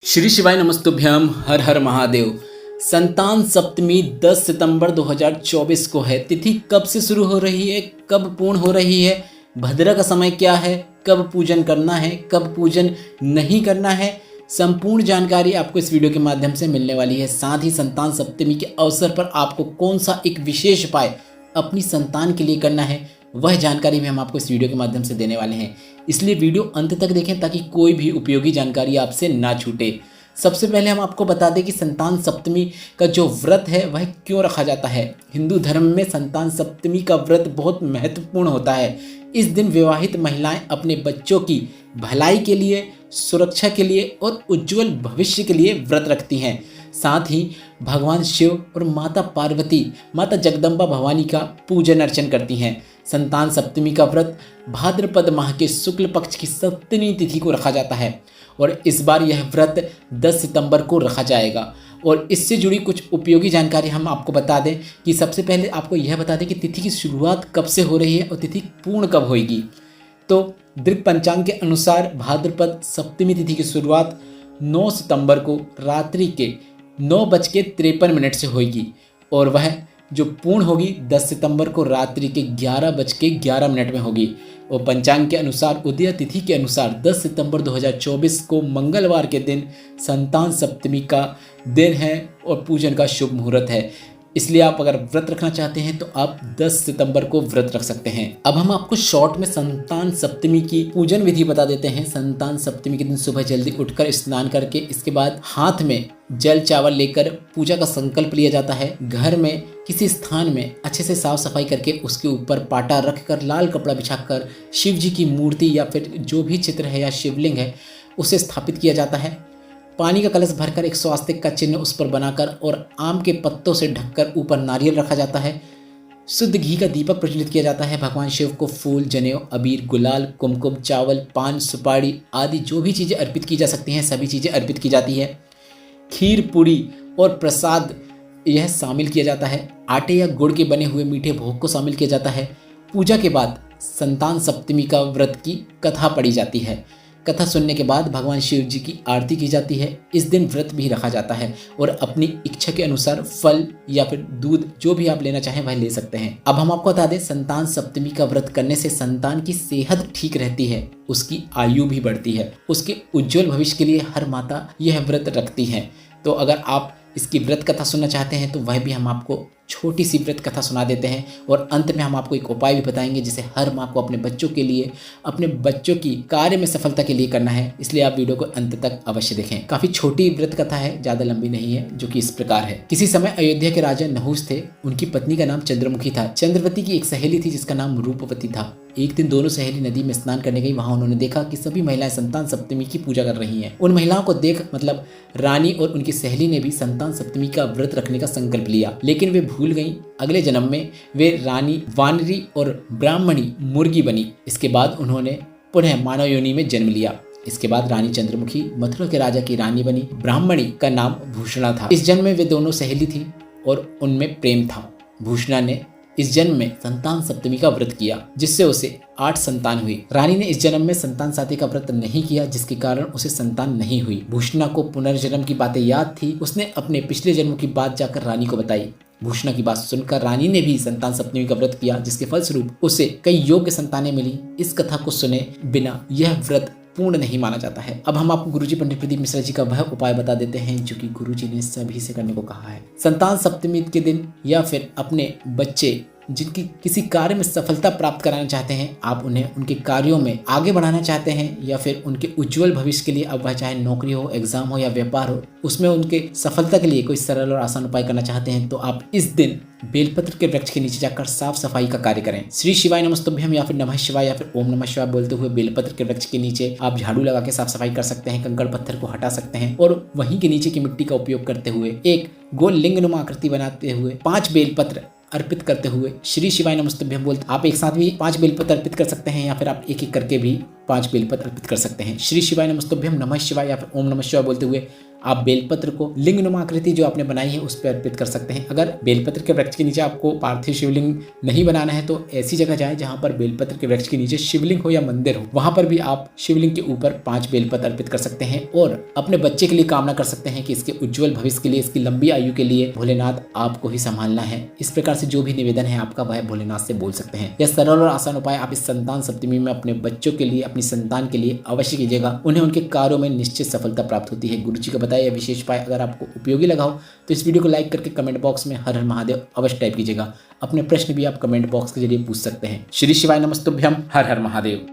श्री शिवाय नमस्तुभ्यम। हर हर महादेव। संतान सप्तमी 10 सितंबर 2024 को है। तिथि कब से शुरू हो रही है, कब पूर्ण हो रही है, भद्रा का समय क्या है, कब पूजन करना है, कब पूजन नहीं करना है, संपूर्ण जानकारी आपको इस वीडियो के माध्यम से मिलने वाली है। साथ ही संतान सप्तमी के अवसर पर आपको कौन सा एक विशेष उपाय अपनी संतान के लिए करना है, वह जानकारी भी हम आपको इस वीडियो के माध्यम से देने वाले हैं। इसलिए वीडियो अंत तक देखें ताकि कोई भी उपयोगी जानकारी आपसे ना छूटे। सबसे पहले हम आपको बता दें कि संतान सप्तमी का जो व्रत है वह क्यों रखा जाता है। हिंदू धर्म में संतान सप्तमी का व्रत बहुत महत्वपूर्ण होता है। इस दिन विवाहित महिलाएं अपने बच्चों की भलाई के लिए, सुरक्षा के लिए और उज्जवल भविष्य के लिए व्रत रखती हैं। साथ ही भगवान शिव और माता पार्वती, माता जगदम्बा भवानी का पूजन अर्चन करती हैं। संतान सप्तमी का व्रत भाद्रपद माह के शुक्ल पक्ष की सप्तमी तिथि को रखा जाता है और इस बार यह व्रत 10 सितंबर को रखा जाएगा। और इससे जुड़ी कुछ उपयोगी जानकारी हम आपको बता दें कि सबसे पहले आपको यह बता दें कि तिथि की शुरुआत कब से हो रही है और तिथि पूर्ण कब होगी। तो दृक पंचांग के अनुसार भाद्रपद सप्तमी तिथि की शुरुआत 9 सितंबर को रात्रि के 9:53 से होगी और वह जो पूर्ण होगी 10 सितंबर को रात्रि के 11:11 में होगी। और पंचांग के अनुसार उदय तिथि के अनुसार 10 सितंबर 2024 को मंगलवार के दिन संतान सप्तमी का दिन है और पूजन का शुभ मुहूर्त है। इसलिए आप अगर व्रत रखना चाहते हैं तो आप 10 सितंबर को व्रत रख सकते हैं। अब हम आपको शॉर्ट में संतान सप्तमी की पूजन विधि बता देते हैं। संतान सप्तमी के दिन सुबह जल्दी उठकर स्नान करके इसके बाद हाथ में जल चावल लेकर पूजा का संकल्प लिया जाता है। घर में किसी स्थान में अच्छे से साफ सफाई करके उसके ऊपर पाटा रखकर लाल कपड़ा बिछाकर शिव जी की मूर्ति या फिर जो भी चित्र है या शिवलिंग है उसे स्थापित किया जाता है। पानी का कलश भरकर एक स्वास्तिक का चिन्ह उस पर बनाकर और आम के पत्तों से ढककर ऊपर नारियल रखा जाता है। शुद्ध घी का दीपक प्रज्वलित किया जाता है। भगवान शिव को फूल, जनेऊ, अबीर, गुलाल, कुमकुम, चावल, पान, सुपारी आदि जो भी चीज़ें अर्पित की जा सकती हैं सभी चीज़ें अर्पित की जाती है। खीर, पूरी और प्रसाद यह शामिल किया जाता है। आटे या गुड़ के बने हुए मीठे भोग को शामिल किया जाता है। पूजा के बाद संतान सप्तमी का व्रत की कथा पढ़ी जाती है। कथा सुनने के बाद भगवान शिव जी की आरती की जाती है। इस दिन व्रत भी रखा जाता है और अपनी इच्छा के अनुसार फल या फिर दूध जो भी आप लेना चाहें वह ले सकते हैं। अब हम आपको बता दें संतान सप्तमी का व्रत करने से संतान की सेहत ठीक रहती है, उसकी आयु भी बढ़ती है, उसके उज्जवल भविष्य के लिए हर माता यह व्रत रखती हैं। तो अगर आप इसकी व्रत कथा सुनना चाहते हैं तो वह भी हम आपको छोटी सी व्रत कथा सुना देते हैं और अंत में हम आपको एक उपाय भी बताएंगे जिसे हर माँ को अपने बच्चों के लिए, अपने बच्चों की कार्य में सफलता के लिए करना है। इसलिए आप वीडियो को अंत तक अवश्य देखें। काफी छोटी व्रत कथा है, ज्यादा लंबी नहीं है, जो कि इस प्रकार है। किसी समय अयोध्या के राजा नहुस थे। उनकी पत्नी का नाम चंद्रमुखी था। चंद्रवती की एक सहेली थी जिसका नाम रूपवती था। एक दिन दोनों सहेली नदी में स्नान करने गई। वहां उन्होंने देखा कि सभी महिलाएं संतान सप्तमी की पूजा कर रही हैं। उन महिलाओं को देख मतलब रानी और उनकी सहेली ने भी संतान सप्तमी का व्रत रखने का संकल्प लिया, लेकिन वे भूल गईं। अगले जन्म में वे रानी वानरी और ब्राह्मणी मुर्गी बनी। इसके बाद उन्होंने पुनः मानव योनि में जन्म लिया। इसके बाद रानी चंद्रमुखी मथुरा के राजा की रानी बनी। ब्राह्मणी का नाम भूषणा था। इस जन्म में वे दोनों सहेली थी और उनमें प्रेम था। भूषणा ने इस जन्म में संतान सप्तमी का व्रत किया जिससे उसे 8 संतान हुई। रानी ने इस जन्म में संतान साथी का व्रत नहीं किया जिसके कारण उसे संतान नहीं हुई। भूषणा को पुनर्जन्म की बातें याद थी। उसने अपने पिछले जन्म की बात जाकर रानी को बताई। भूषणा की बात सुनकर रानी ने भी संतान सप्तमी का व्रत किया जिसके फलस्वरूप उसे कई योग्य संतानें मिली। इस कथा को सुने बिना यह व्रत पूर्ण नहीं माना जाता है। अब हम आपको गुरुजी पंडित प्रदीप मिश्रा जी का वह उपाय बता देते हैं जो कि गुरुजी ने सभी से करने को कहा है। संतान सप्तमी के दिन या फिर अपने बच्चे जिनकी किसी कार्य में सफलता प्राप्त कराना चाहते हैं, आप उन्हें उनके कार्यों में आगे बढ़ाना चाहते हैं या फिर उनके उज्जवल भविष्य के लिए, अब वह चाहे नौकरी हो, एग्जाम हो या व्यापार हो, उसमें उनके सफलता के लिए कोई सरल और आसान उपाय करना चाहते हैं तो आप इस दिन बेलपत्र के वृक्ष के नीचे जाकर साफ सफाई का कार्य करें। श्री शिवाय नमस्तुभ्यम या फिर नमः शिवाय या फिर ओम नमः शिवाय बोलते हुए बेलपत्र के वृक्ष के नीचे आप झाड़ू लगा के साफ सफाई कर सकते हैं। कंकड़ पत्थर को हटा सकते हैं और वहीं के नीचे की मिट्टी का उपयोग करते हुए एक गोल लिंग नुमा आकृति बनाते हुए 5 बेलपत्र अर्पित करते हुए श्री शिवाय नमस्तुभ्यम बोलते आप एक साथ भी 5 बेलपत्र अर्पित कर सकते हैं या फिर आप एक एक करके भी 5 बेलपत्र अर्पित कर सकते हैं। श्री शिवाय नमस्तुभ्यम, नमः शिवाय या फिर ओम नमः शिवाय बोलते हुए आप बेलपत्र को लिंगनुमा आकृति जो आपने बनाई है उस पर अर्पित कर सकते हैं। अगर बेलपत्र के वृक्ष के नीचे आपको पार्थिव शिवलिंग नहीं बनाना है तो ऐसी जगह जाए जहां पर बेलपत्र के वृक्ष के नीचे शिवलिंग हो या मंदिर हो, वहां पर भी आप शिवलिंग के ऊपर 5 बेलपत्र अर्पित कर सकते हैं और अपने बच्चे के लिए कामना कर सकते हैं कि इसके उज्जवल भविष्य के लिए, इसकी लंबी आयु के लिए भोलेनाथ आपको ही संभालना है। इस प्रकार से जो भी निवेदन है आपका वह भोलेनाथ से बोल सकते हैं। यह सरल और आसान उपाय आप इस संतान सप्तमी में अपने बच्चों के लिए, अपनी संतान के लिए अवश्य कीजिएगा। उन्हें उनके कार्यों में निश्चित सफलता प्राप्त होती है। गुरु जी का बताया यह विशेष उपाय अगर आपको उपयोगी लगा हो तो इस वीडियो को लाइक करके कमेंट बॉक्स में हर हर महादेव अवश्य टाइप कीजिएगा। अपने प्रश्न भी आप कमेंट बॉक्स के जरिए पूछ सकते हैं। श्री शिवाय नमस्तुभ्यम, हर हर महादेव।